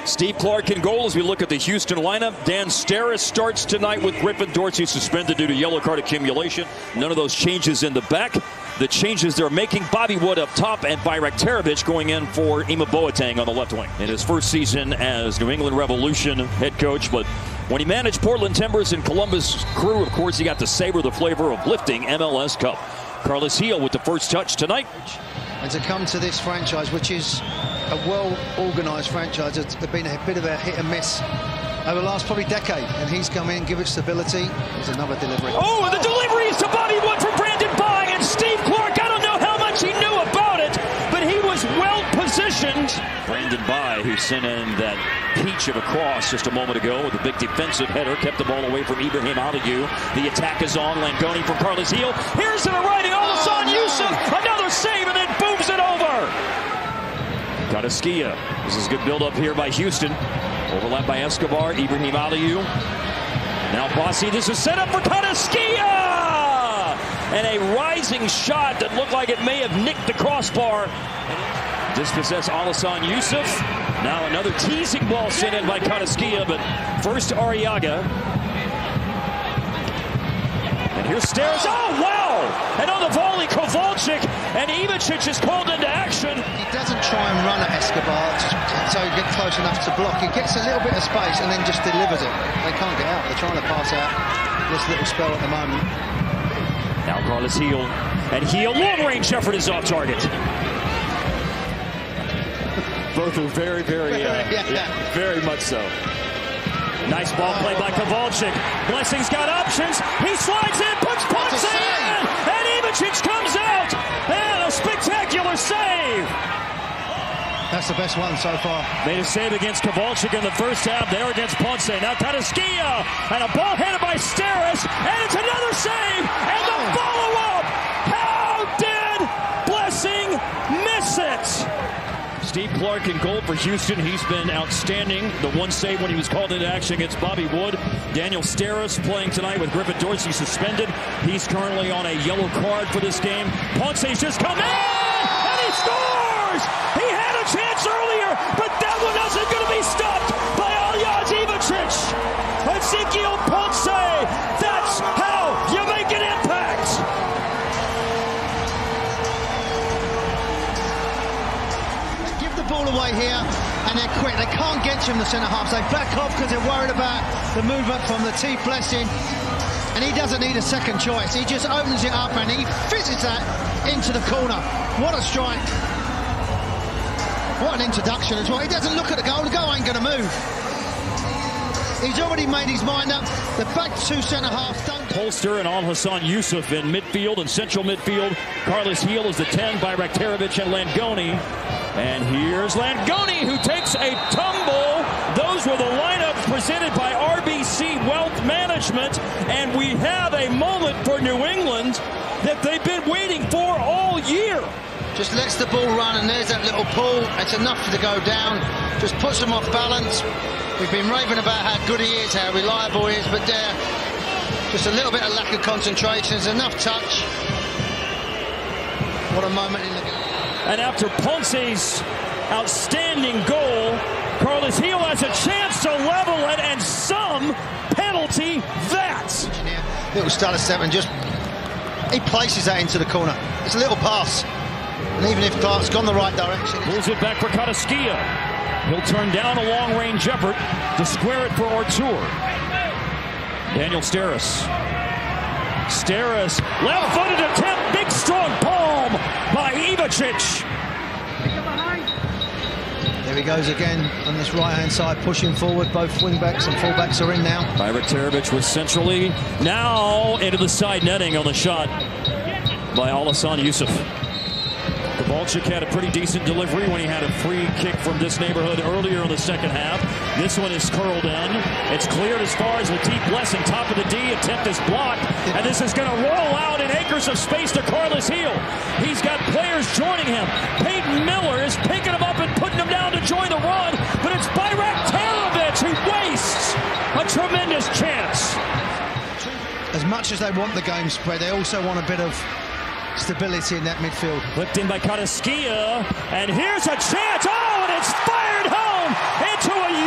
Steve Clark in goal as we look at the Houston lineup. Dan Steris starts tonight with Griffin Dorsey suspended due to yellow card accumulation. None of those changes in the back. The changes they're making, Bobby Wood up top and Bayraktarovic going in for Ima Boateng on the left wing. In his first season as New England Revolution head coach, but when he managed Portland Timbers and Columbus Crew, of course, he got to savor the flavor of lifting MLS Cup. Carlos Gil with the first touch tonight. And to come to this franchise, which is a well-organised franchise, it's been a bit of a hit and miss over the last probably decade. And he's come in, give it stability. There's another delivery. Oh, and the delivery is to Bobby Wood from Brandon Bye, and Steve Clark, I don't know how much he knew about it, but he was well-positioned. Brandon Bye, who sent in that peach of a cross just a moment ago with a big defensive header, kept the ball away from Ibrahim Aliou. The attack is on. Langoni from Carlos Gil. Here's to the righty, Alassane Youssef. Another save, and then booms it over. Kadaskia. This is a good build-up here by Houston. Overlap by Escobar, Ibrahim Aliou. Now Bossy, this is set up for Kadaskia! And a rising shot that looked like it may have nicked the crossbar. Dispossess Alassane Youssef. Now another teasing ball sent in by Kadaskia, but first Arriaga. And here's Steris. Oh, wow! And on the volley, Kowalczyk and Ivicic is called into action. He doesn't try and run at Escobar so he gets close enough to block. He gets a little bit of space and then just delivers it. They can't get out. They're trying to pass out this little spell at the moment. Now Carlos Gil. And Gil, long-range effort is off target. Both are very, very much so. Nice ball played by Kowalczyk. Blessing's got options. He slides in, puts Ponce in, and Ivicic comes out. And a spectacular save. That's the best one so far. Made a save against Kowalczyk in the first half. There against Ponce. Now Kadaskia. And a ball headed by Steris. And it's another save. And the follow-up. How did Blessing miss it? Steve Clark in goal for Houston. He's been outstanding. The one save when he was called into action against Bobby Wood. Daniel Steris playing tonight with Griffin Dorsey suspended. He's currently on a yellow card for this game. Ponce's just come in, and he scores! He had a chance earlier, but that one isn't going to be stopped by Aljaz Ivicic. Ezequiel Ponce, that's how you make an impact. Ball away here and they're quick. They can't get to him, the centre halves. They back off because they're worried about the movement from the T Blessing, and he doesn't need a second choice. He just opens it up and he fizzes that into the corner. What a strike. What an introduction as well. He doesn't look at the goal ain't going to move. He's already made his mind up. The back two centre halves don't. Polster and Alassane Youssef in midfield and central midfield. Carlos Gil is the 10, Bayraktarovic and Langoni. And here's Langoni, who takes a tumble. Those were the lineups presented by RBC Wealth Management. And we have a moment for New England that they've been waiting for all year. Just lets the ball run, and there's that little pull. It's enough to go down. Just puts them off balance. We've been raving about how good he is, how reliable he is, but there, just a little bit of lack of concentration. There's enough touch. What a moment in the game. And after Ponce's outstanding goal, Carlos Gil has a chance to level it, and some penalty that. Little stutter step, and just he places that into the corner. It's a little pass, and even if Clark's gone the right direction, pulls it back for Kadaskia. He'll turn down a long-range effort to square it for Artur. Daniel Steris. Steris, left-footed attempt, big strong palm by Ivicic. There he goes again on this right-hand side, pushing forward. Both wing-backs and full-backs are in now. Bayraktarovic was centrally, now into the side netting on the shot by Alassane Youssef. Kowalczyk had a pretty decent delivery when he had a free kick from this neighborhood earlier in the second half. This one is curled in. It's cleared as far as Latif Blessing, top of the D. Attempt is blocked, and this is going to roll out in acres of space to Carlos Gil. He's got players joining him. Peyton Miller is picking him up and putting him down to join the run, but it's Bayraktarovic who wastes a tremendous chance. As much as they want the game spread, they also want a bit of stability in that midfield. Flipped in by Kadaskia, and here's a chance. Oh, and it's fired home into a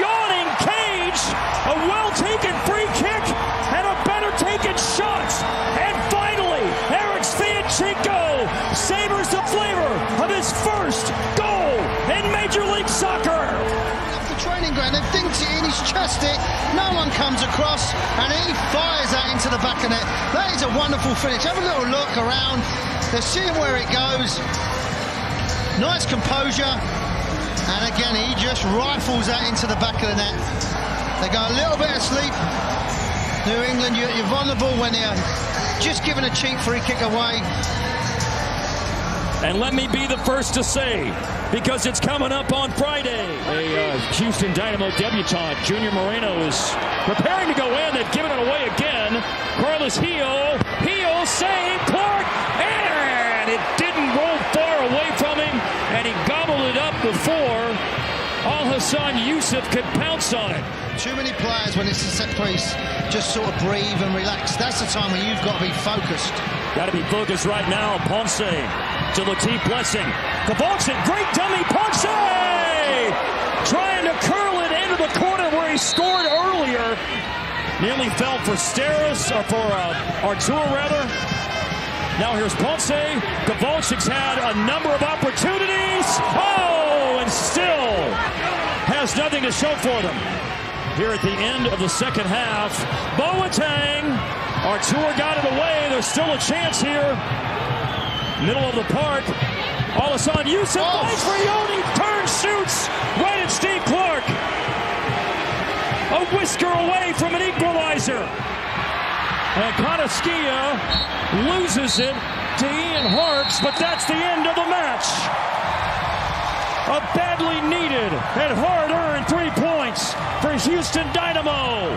Major League Soccer. Off the training ground, they dinks it in, he's chest it, no one comes across, and he fires that into the back of net. That is a wonderful finish. Have a little look around, they're seeing where it goes. Nice composure, and again, he just rifles that into the back of the net. They go a little bit asleep. New England, you're vulnerable when they're just giving a cheap free kick away. And let me be the first to say, because it's coming up on Friday, a Houston Dynamo debutant, Junior Moreno, is preparing to go in. They've given it away again. Carlos Heel save, Clark, and it didn't roll far away from him, and he gobbled it up before Al-Hassan Yusuf could pounce on it. Too many players, when it's a set piece, just sort of breathe and relax. That's the time when you've got to be focused. Got to be focused right now. Ponce to Latif Blessing. Kowalczyk, great dummy. Ponce trying to curl it into the corner where he scored earlier. Nearly fell for Steris, or for Artur rather. Now here's Ponce. Kowalczyk's had a number of opportunities. Oh, and still has nothing to show for them. Here at the end of the second half, Boateng. Artur got it away. There's still a chance here. Middle of the park. Al-Hassan Yusuf plays for Yoni. Turns, shoots right at Steve Clark. A whisker away from an equalizer. And Kanaskia loses it to Ian Harkes, but that's the end of the match. A badly needed and hard-earned 3 points for Houston Dynamo.